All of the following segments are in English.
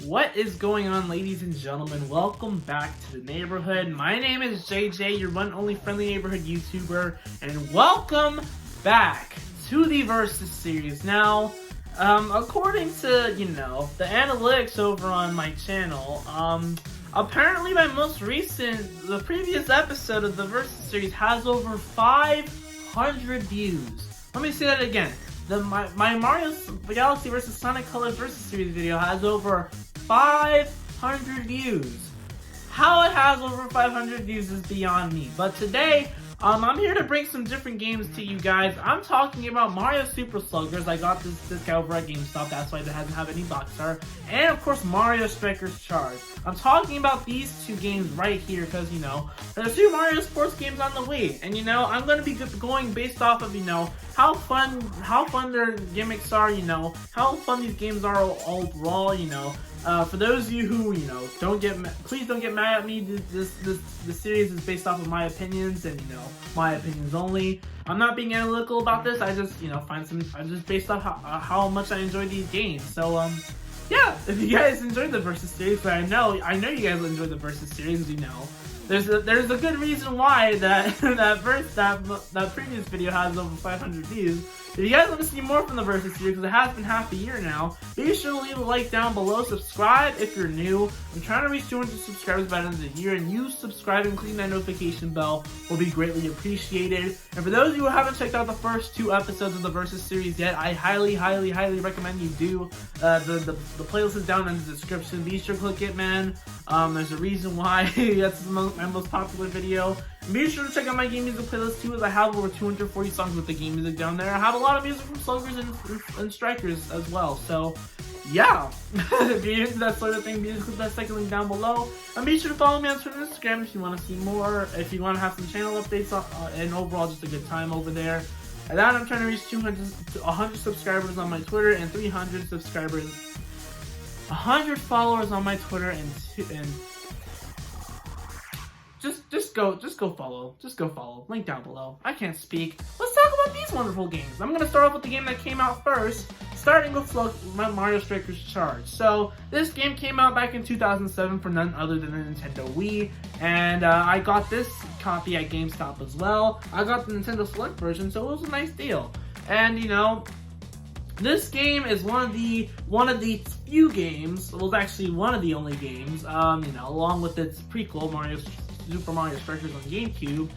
What is going on, ladies and gentlemen? Welcome back to the neighborhood. My name is JJ, your one and only friendly neighborhood YouTuber, and welcome back to the Versus series. Now, according to, the analytics over on my channel, apparently the previous episode of the Versus series has over 500 views. Let me say that again. My Mario Galaxy vs. Sonic Colors Versus series video has over 500 views. How it has over 500 views is beyond me. But today, I'm here to bring some different games to you guys. I'm talking about Mario Super Sluggers. I got this guy over at GameStop. That's why it doesn't have any box art. And of course, Mario Strikers Charge. I'm talking about these two games right here because, there's a few Mario sports games on the way. And, I'm going to be going based off of, how fun their gimmicks are, how fun these games are overall, for those of you who, please don't get mad at me. This series is based off of my opinions and, my opinions only. I'm not being analytical about this. I just, I just based off how much I enjoy these games. So, yeah, if you guys enjoyed the Versus series, but I know you guys enjoyed the Versus series, there's a good reason why that that previous video has over 500 views. If you guys want to see more from the Versus series, because it has been half a year now, be sure to leave a like down below. Subscribe if you're new. I'm trying to reach 200 subscribers by the end of the year, and you subscribing and clicking that notification bell will be greatly appreciated. And for those of you who haven't checked out the first 2 episodes of the Versus series yet, I highly recommend you do. The playlist is down in the description. Be sure to click it, man. There's a reason why that's my most popular video. And be sure to check out my game music playlist too, as I have over 240 songs with the game music down there. I have a lot of music from Sluggers and Strikers as well. So, yeah. If you're into that sort of thing, be sure to click that second link down below. And be sure to follow me on Twitter and Instagram if you want to see more, if you want to have some channel updates, and overall just a good time over there. And that I'm trying to reach 100 subscribers on my Twitter and 300 subscribers. 100 followers on my Twitter and just go follow. Link down below. I can't speak. Let's talk about these wonderful games. I'm gonna start off with the game that came out first, starting with Mario Strikers Charge. So this game came out back in 2007 for none other than the Nintendo Wii, and I got this copy at GameStop as well. I got the Nintendo Select version, so it was a nice deal. And this game is one of the few games. Well, it's actually one of the only games. Along with its prequel, Super Mario Strikers on GameCube.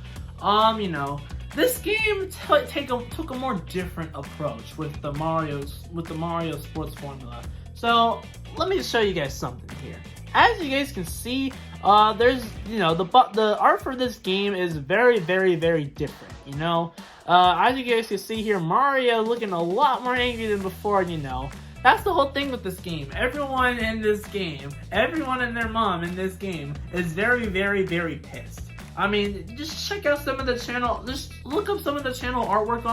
This game took a more different approach with the Mario sports formula. So let me just show you guys something here. As you guys can see, there's the art for this game is very different. As you guys can see here, Mario looking a lot more angry than before. That's the whole thing with this game. Everyone in this game, everyone and their mom in this game is very pissed. I mean, just check out some of the channel, just look up some of the channel artwork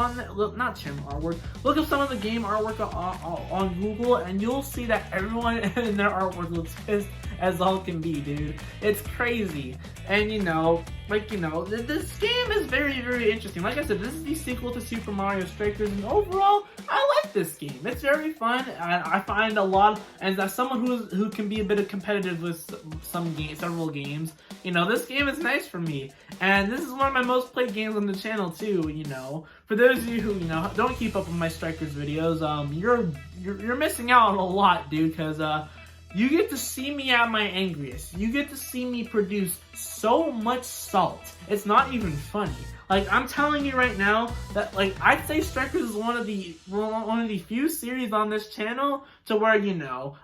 not channel artwork, look up some of the game artwork on Google, and you'll see that everyone in their artwork looks pissed as all can be, dude. It's crazy. And this game is very interesting. Like I said, this is the sequel to Super Mario Strikers, and overall, I like this game. It's very fun. I find a lot, and as someone who can be a bit of competitive with several games, this game is nice for me. And this is one of my most played games on the channel too. For those of you who don't keep up with my Strikers videos, you're missing out on a lot, dude, because you get to see me at my angriest. You get to see me produce so much salt. It's not even funny. Like, I'm telling you right now that, I'd say Strikers is one of the few series on this channel to where,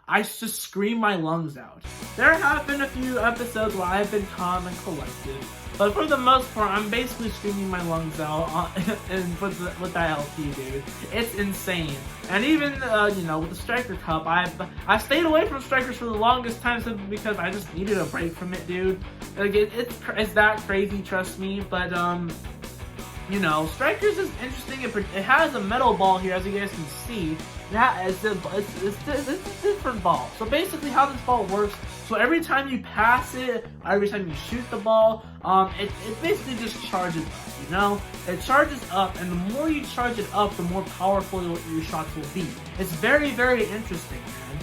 I just scream my lungs out. There have been a few episodes where I've been calm and collected, but for the most part, I'm basically screaming my lungs out with that LP, dude. It's insane. And even, with the Striker Cup, I stayed away from Strikers for the longest time simply because I just needed a break from it, dude. Like, it's that crazy, trust me, but, Strikers is interesting. It has a metal ball here, as you guys can see. It's a different ball. So basically how this ball works, so every time you pass it, every time you shoot the ball, it basically just charges up, It charges up, and the more you charge it up, the more powerful your shots will be. It's very interesting, man.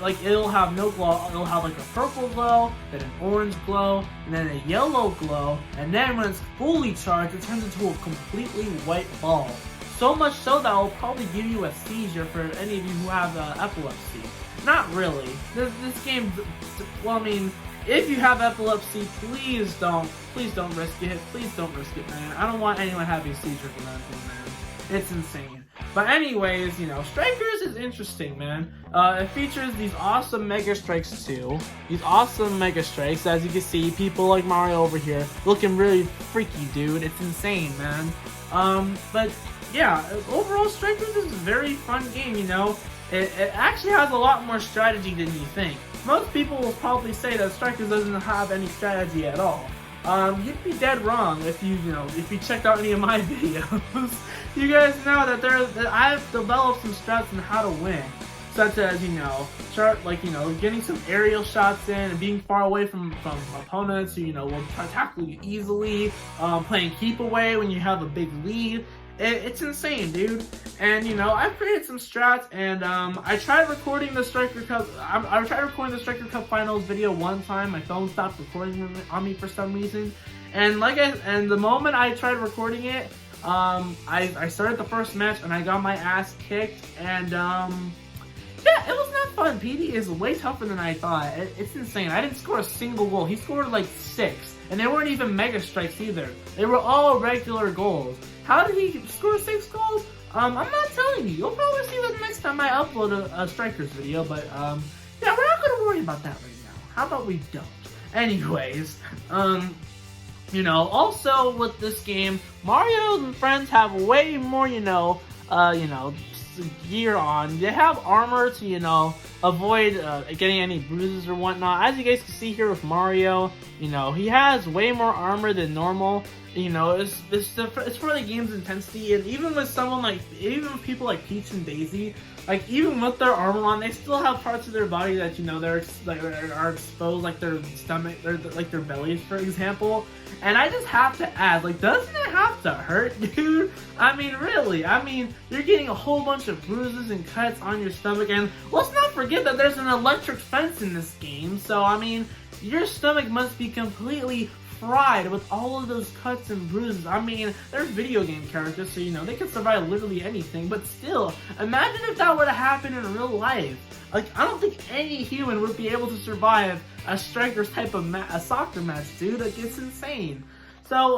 like it'll have no glow. It'll have like a purple glow, then an orange glow, and then a yellow glow, and then when it's fully charged, it turns into a completely white ball. So much so that will probably give you a seizure for any of you who have epilepsy. Not really. This game, well, I mean, if you have epilepsy, please don't risk it. Please don't risk it, man. I don't want anyone having a seizure from that thing, man. It's insane. But anyways, you know, Strikers is interesting, man. It features these awesome Mega Strikes too. These awesome Mega Strikes, as you can see, people like Mario over here looking really freaky, dude. It's insane, man. But yeah, overall, Strikers is a very fun game, you know. It actually has a lot more strategy than you think. Most people will probably say that Strikers doesn't have any strategy at all. You'd be dead wrong if you checked out any of my videos. You guys know that I've developed some strats on how to win, such as getting some aerial shots in and being far away from opponents who will tackle you easily. Playing keep away when you have a big lead. It's insane, dude. And I've created some strats, and I tried recording the Striker Cup. I tried recording the Striker Cup Finals video one time. My phone stopped recording on me for some reason, and the moment I tried recording it, I started the first match and I got my ass kicked, and yeah, it was not fun. PD is way tougher than I thought. It's insane. I didn't score a single goal. He scored like 6, and they weren't even Mega Strikes either. They were all regular goals. How did he score 6 goals? I'm not telling you. You'll probably see that next time I upload a Strikers video, but yeah, we're not gonna worry about that right now. How about we don't? Anyways, also with this game, Mario and friends have way more, gear on. They have armor to, avoid getting any bruises or whatnot. As you guys can see here with Mario, he has way more armor than normal. It's for the game's intensity, and even with people like Peach and Daisy, like even with their armor on, they still have parts of their body that are exposed, like their stomach, like their bellies, for example. And I just have to ask, doesn't it have to hurt, dude? I mean, really? I mean, you're getting a whole bunch of bruises and cuts on your stomach, and let's not forget that there's an electric fence in this game. So I mean, your stomach must be completely fried with all of those cuts and bruises. I mean, they're video game characters, so they can survive literally anything, but still, imagine if that were to happen in real life. I don't think any human would be able to survive a Strikers type of a soccer match, dude. It's insane. So,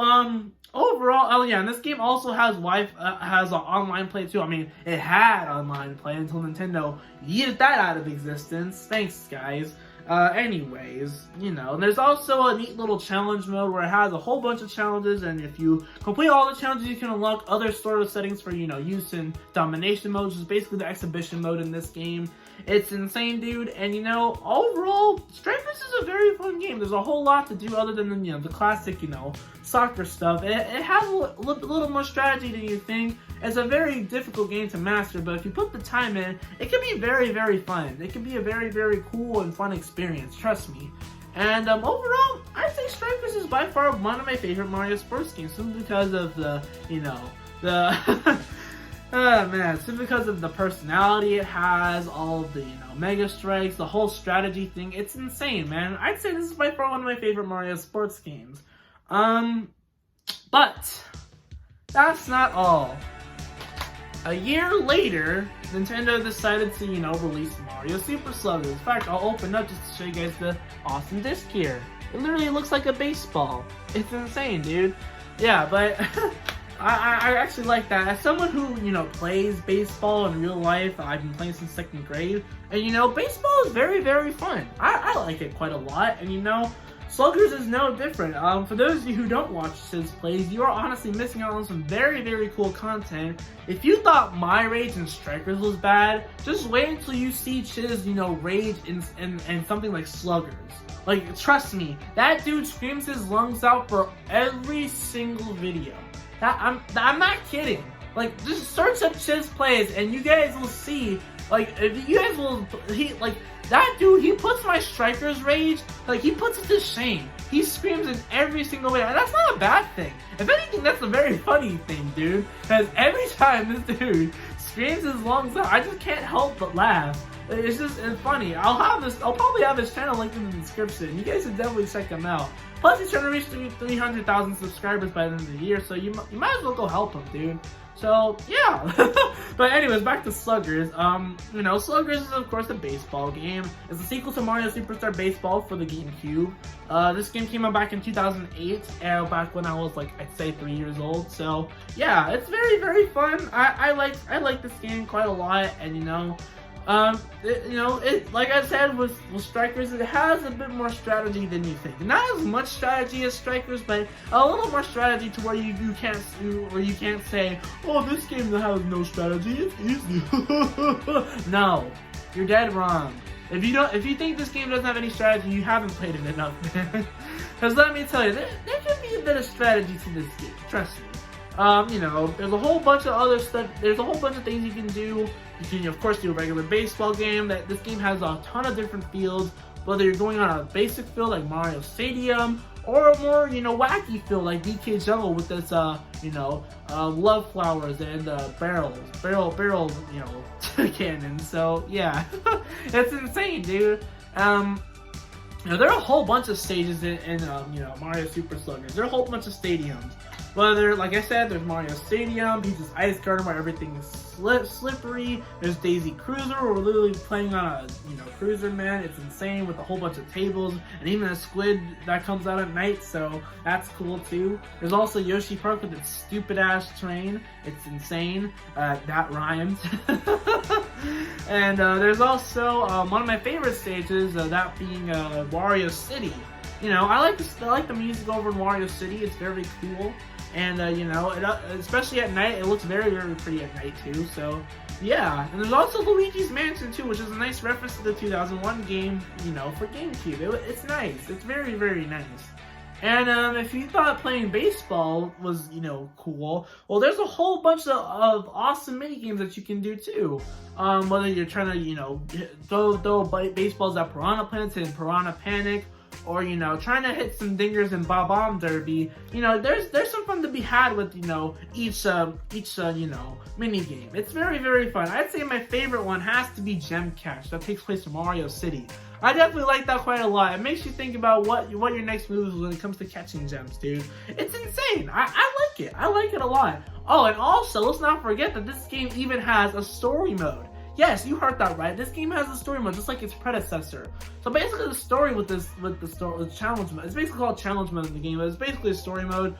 overall, oh yeah, and this game also has has online play too. I mean, it had online play until Nintendo yeeted that out of existence. Thanks, guys. Anyways, there's also a neat little challenge mode where it has a whole bunch of challenges, and if you complete all the challenges, you can unlock other sort of settings for, use in domination mode, which is basically the exhibition mode in this game. It's insane, dude, and overall, Strikers is a very fun game. There's a whole lot to do other than the classic, soccer stuff. It has a little more strategy than you think. It's a very difficult game to master, but if you put the time in, it can be very, very fun. It can be a very, very cool and fun experience, trust me. And overall, I think Strikers is by far one of my favorite Mario sports games, simply because of simply because of the personality it has, all of the, Mega Strikes, the whole strategy thing. It's insane, man. I'd say this is by far one of my favorite Mario sports games. But that's not all. A year later, Nintendo decided to, release Mario Super Sluggers. In fact, I'll open up just to show you guys the awesome disc here. It literally looks like a baseball. It's insane, dude. Yeah, but I actually like that. As someone who, plays baseball in real life, I've been playing since 2nd grade, and baseball is very, very fun. I like it quite a lot, and Sluggers is no different. For those of you who don't watch Chiz Plays, you are honestly missing out on some very, very cool content. If you thought my rage in Strikers was bad, just wait until you see Chiz, rage in something like Sluggers. Trust me, that dude screams his lungs out for every single video. I'm not kidding. Just search up Chiz Plays and you guys will see, if you guys will, that dude, he puts my Strikers rage, he puts it to shame. He screams in every single way, and that's not a bad thing. If anything, that's a very funny thing, dude. Because every time this dude screams his lungs out, I just can't help but laugh. It's funny. I'll probably have his channel linked in the description. You guys should definitely check him out. Plus, he's trying to reach 300,000 subscribers by the end of the year, so you might as well go help him, dude. So, yeah. But anyways, back to Sluggers. You know, Sluggers is, of course, a baseball game. It's a sequel to Mario Superstar Baseball for the GameCube. This game came out back in 2008, back when I was, like, I'd say 3 years old. So, yeah, it's very, very fun. I like this game quite a lot, and, you know, like I said with Strikers, it has a bit more strategy than you think. Not as much strategy as Strikers, but a little more strategy to where you can't say, oh, this game has no strategy, it's easy. No, you're dead wrong. If you think this game doesn't have any strategy, you haven't played it enough, man. Because let me tell you, there can be a bit of strategy to this game, trust me. You know, there's a whole bunch of other stuff. There's a whole bunch of things you can do. You can, of course, do a regular baseball game. This game has a ton of different fields. Whether you're going on a basic field like Mario Stadium, or a more, you know, wacky field like DK Jungle with this, you know, love flowers and barrel, you know, cannon. So yeah, it's insane, dude. You know, there are a whole bunch of stages in you know, Mario Super Sluggers. There are a whole bunch of stadiums. Whether, like I said, there's Mario Stadium, Peach's Ice Garden where everything's slippery. There's Daisy Cruiser where we're literally playing on a, you know, cruiser, man. It's insane with a whole bunch of tables and even a squid that comes out at night, so that's cool too. There's also Yoshi Park with its stupid ass train. It's insane. That rhymes. And there's also one of my favorite stages, that being Wario City. You know, I like the music over in Wario City. It's very cool. And, you know, especially at night, it looks very, very pretty at night, too. So, yeah. And there's also Luigi's Mansion, too, which is a nice reference to the 2001 game, you know, for GameCube. It's nice. It's very, very nice. And if you thought playing baseball was, you know, cool, well, there's a whole bunch of awesome minigames that you can do, too. Whether you're trying to, you know, throw baseballs at Piranha Plants and Piranha Panic, or, you know, trying to hit some dingers in Bob-omb Derby. You know, there's some fun to be had with, you know, each you know, mini game. It's very, very fun. I'd say my favorite one has to be Gem Cache. That takes place in Mario City. I definitely like that quite a lot. It makes you think about what your next move is when it comes to catching gems, dude. It's insane. I like it. I like it a lot. Oh, and also, let's not forget that this game even has a story mode. Yes, you heard that right. This game has a story mode, just like its predecessor. So basically, the story with the challenge mode, it's basically called challenge mode in the game, but it's basically a story mode.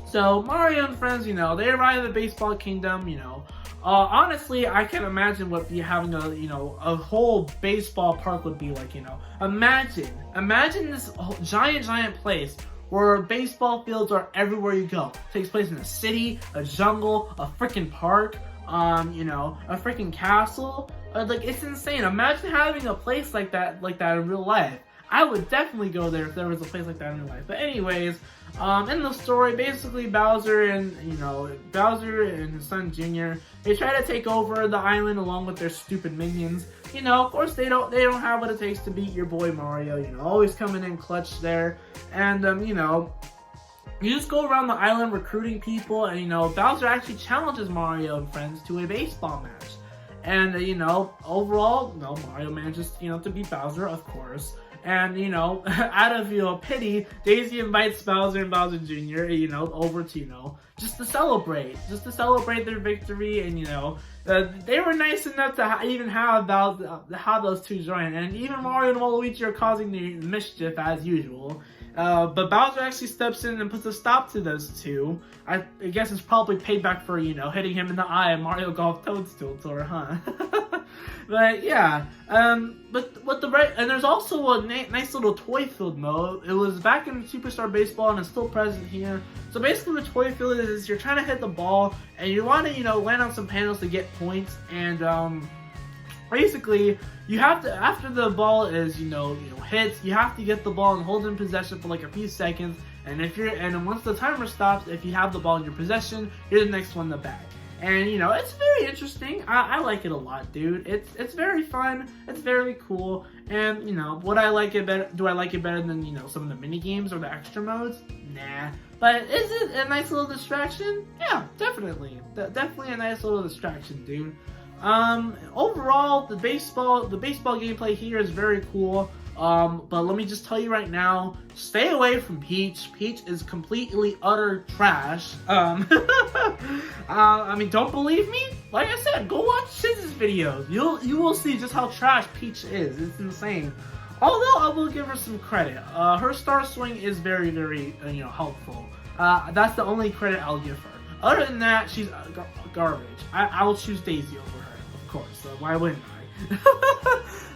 So Mario and friends, you know, they arrive at the baseball kingdom. You know, honestly, I can't imagine what having a whole baseball park would be like. You know, imagine this giant place where baseball fields are everywhere you go. It takes place in a city, a jungle, a freaking park. You know, a freaking castle. Like, it's insane. Imagine having a place like that in real life. I would definitely go there if there was a place like that in real life. But anyways, in the story, basically Bowser and his son Junior, they try to take over the island along with their stupid minions. You know, of course they don't have what it takes to beat your boy Mario. You know, always coming in clutch there, and you know. You just go around the island recruiting people, and, you know, Bowser actually challenges Mario and friends to a baseball match. And, you know, overall, you know, Mario manages, you know, to beat Bowser, of course. And, you know, out of, you know, pity, Daisy invites Bowser and Bowser Jr., you know, over to, you know, just to celebrate their victory. And, you know, they were nice enough to even have those two join. And even Mario and Waluigi are causing the mischief as usual. But Bowser actually steps in and puts a stop to those two. I guess it's probably payback for, you know, hitting him in the eye at Mario Golf Toadstool Tour, huh? But yeah, but what and there's also a nice little toy field mode. It was back in Superstar Baseball and it's still present here. So basically the toy field is you're trying to hit the ball and you want to, you know, land on some panels to get points, and basically, you have to, after the ball is, you know, hits, you have to get the ball and hold it in possession for like a few seconds. And once the timer stops, if you have the ball in your possession, you're the next one to bat. And, you know, it's very interesting. I like it a lot, dude. It's very fun. It's very cool. And, you know, do I like it better than, you know, some of the mini games or the extra modes? Nah. But is it a nice little distraction? Yeah, definitely. Definitely a nice little distraction, dude. Overall, the baseball gameplay here is very cool. But let me just tell you right now, stay away from Peach. Peach is completely utter trash. I mean, don't believe me? Like I said, go watch Shiz's videos. You will see just how trash Peach is. It's insane. Although I will give her some credit. Her star swing is very, very, helpful. That's the only credit I'll give her. Other than that, she's garbage. I will choose Daisy over her, of course. So why wouldn't I?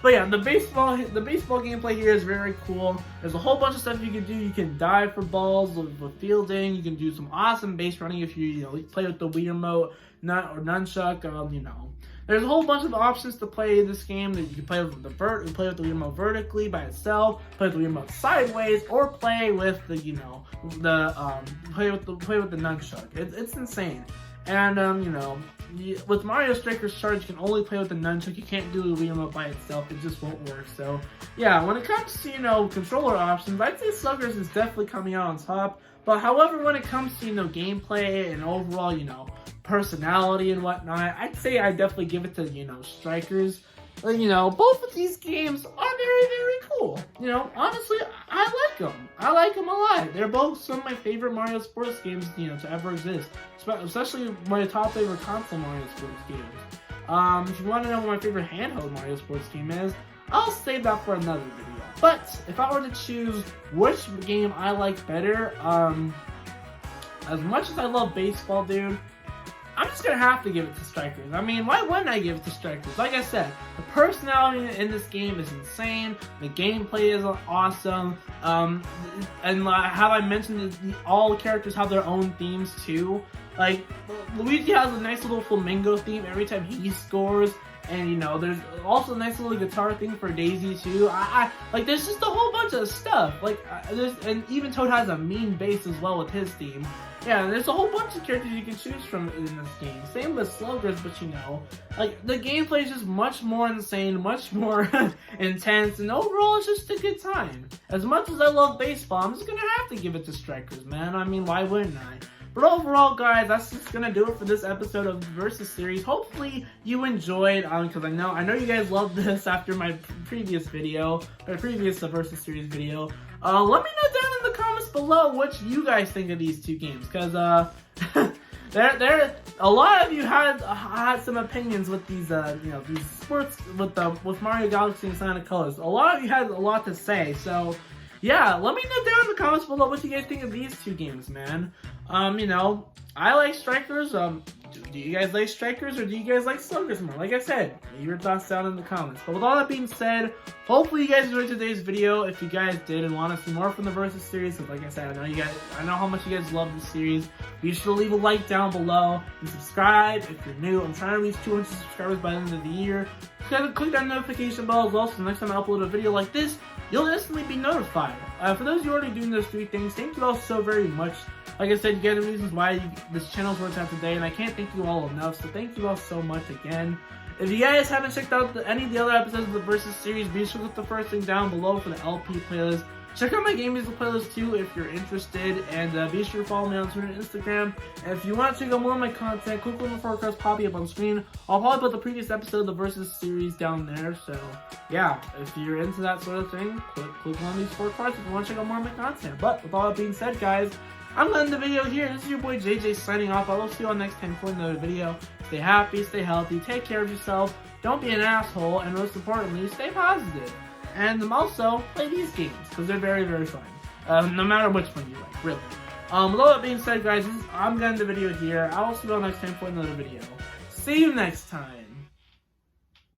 But yeah, the baseball gameplay here is very cool. There's a whole bunch of stuff you can do. You can dive for balls with fielding. You can do some awesome base running if you play with the Wii remote, nunchuck. There's a whole bunch of options to play this game. That you can play with the play with the Wii remote vertically by itself, play with the Wii remote sideways, or play with the play with the nunchuck. It's insane. And with Mario Strikers Charge, you can only play with the nunchuck. You can't do the Wii remote by itself. It just won't work. So yeah, when it comes to controller options, I'd say Sluggers is definitely coming out on top. But however, when it comes to gameplay and overall personality and whatnot, I'd say I definitely give it to Strikers. Both of these games are very, very cool. Honestly, I like them. I like them a lot. They're both some of my favorite Mario sports games, to ever exist. Especially my top favorite console Mario sports games. If you want to know what my favorite handheld Mario sports game is, I'll save that for another video. But if I were to choose which game I like better, as much as I love baseball, dude, I'm just gonna have to give it to Strikers. I mean, why wouldn't I give it to Strikers? Like I said, the personality in this game is insane. The gameplay is awesome. And have I mentioned that all the characters have their own themes too? Like, Luigi has a nice little flamingo theme every time he scores. And there's also a nice little guitar thing for Daisy too. There's just a whole bunch of stuff. And even Toad has a mean bass as well with his theme. Yeah, there's a whole bunch of characters you can choose from in this game. Same with Sluggers, but the gameplay is just much more insane, much more intense, and overall it's just a good time. As much as I love baseball, I'm just gonna have to give it to Strikers, man. I mean, why wouldn't I? But overall, guys, that's just gonna do it for this episode of the Versus series. Hopefully you enjoyed, because I know you guys loved this after my previous Versus series video. Let me know down in the comments below what you guys think of these two games, because there a lot of you had some opinions with these these sports with Mario Galaxy and Sonic Colors. A lot of you had a lot to say, so yeah, let me know down in the comments below what you guys think of these two games, man. I like Strikers. Do you guys like Strikers or do you guys like Sluggers more? Like I said, leave your thoughts down in the comments. But with all that being said, hopefully you guys enjoyed today's video. If you guys did and want to see more from the Versus series, because like I said, I know how much you guys love this series. Be sure to leave a like down below and subscribe if you're new. I'm trying to reach 200 subscribers by the end of the year. Click that notification bell as well, so the next time I upload a video like this, you'll instantly be notified. For those who are already doing those three things, thank you all so very much. Like I said, you get the reasons why this channel's worked out today, and I can't thank you all enough, so thank you all so much again. If you guys haven't checked out any of the other episodes of the Versus series, be sure to click the first link down below for the LP playlist. Check out my game music playlist too if you're interested, and be sure to follow me on Twitter and Instagram. And if you want to check out more of my content, click on the four cards popping up on screen. I'll probably put the previous episode of the Versus series down there, so yeah, if you're into that sort of thing, click on these four cards if you want to check out more of my content. But with all that being said, guys, I'm gonna end the video here. This is your boy JJ signing off. I will see you all next time for another video. Stay happy, stay healthy, take care of yourself, don't be an asshole, and most importantly, stay positive. And also, play these games, because they're very, very fun. No matter which one you like, really. With all that being said, guys, I'm gonna end the video here. I will see you all next time for another video. See you next time.